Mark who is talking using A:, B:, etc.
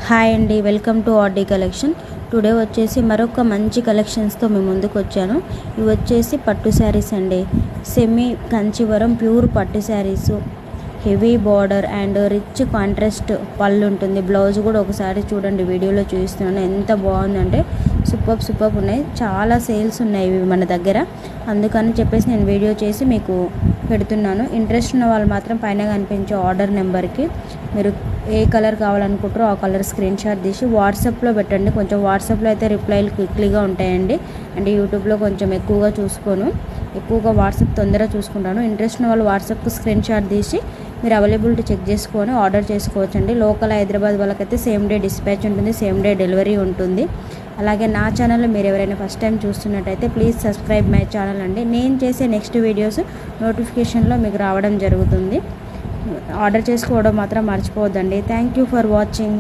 A: Hi అండి, welcome to RD collection. Today వచ్చేసి మరొక మంచి కలెక్షన్స్తో మేము ముందుకు వచ్చాను. ఇవి వచ్చేసి పట్టు శారీస్ అండి. సెమీ కంచివరం ప్యూర్ పట్టు saris, heavy border and rich contrast పళ్ళు ఉంటుంది. బ్లౌజ్ కూడా ఒకసారి చూడండి, వీడియోలో చూపిస్తున్నాను. ఎంత బాగుందంటే సూపర్ ఉన్నాయి. చాలా సేల్స్ ఉన్నాయి ఇవి మన దగ్గర, అందుకని చెప్పేసి నేను వీడియో చేసి మీకు పెడుతున్నాను. ఇంట్రెస్ట్ ఉన్న వాళ్ళు మాత్రం పైన కనిపించే ఆర్డర్ నెంబర్కి మీరు ఏ కలర్ కావాలనుకుంటారో ఆ కలర్ స్క్రీన్ షాట్ తీసి వాట్సాప్లో పెట్టండి. కొంచెం వాట్సాప్లో అయితే రిప్లైలు క్విక్లీగా ఉంటాయండి. అంటే యూట్యూబ్లో కొంచెం ఎక్కువగా వాట్సాప్ తొందరగా చూసుకుంటాను. ఇంట్రెస్ట్ ఉన్న వాళ్ళు వాట్సాప్కి స్క్రీన్ షాట్ తీసి మీరు అవైలబిలిటీ చెక్ చేసుకొని ఆర్డర్ చేసుకోవచ్చండి. లోకల్ హైదరాబాద్ వాళ్ళకైతే సేమ్ డే డిస్పాచ్ ఉంటుంది, సేమ్ డే డెలివరీ ఉంటుంది. అలాగే నా ఛానల్లో మీరు ఎవరైనా ఫస్ట్ టైం చూస్తున్నట్టయితే ప్లీజ్ సబ్స్క్రైబ్ మై ఛానల్ అండి. నేను చేసే నెక్స్ట్ వీడియోస్ నోటిఫికేషన్లో మీకు రావడం జరుగుతుంది. ఆర్డర్ చేసుకోవడం మాత్రం మర్చిపోవద్దండి. Thank you for watching.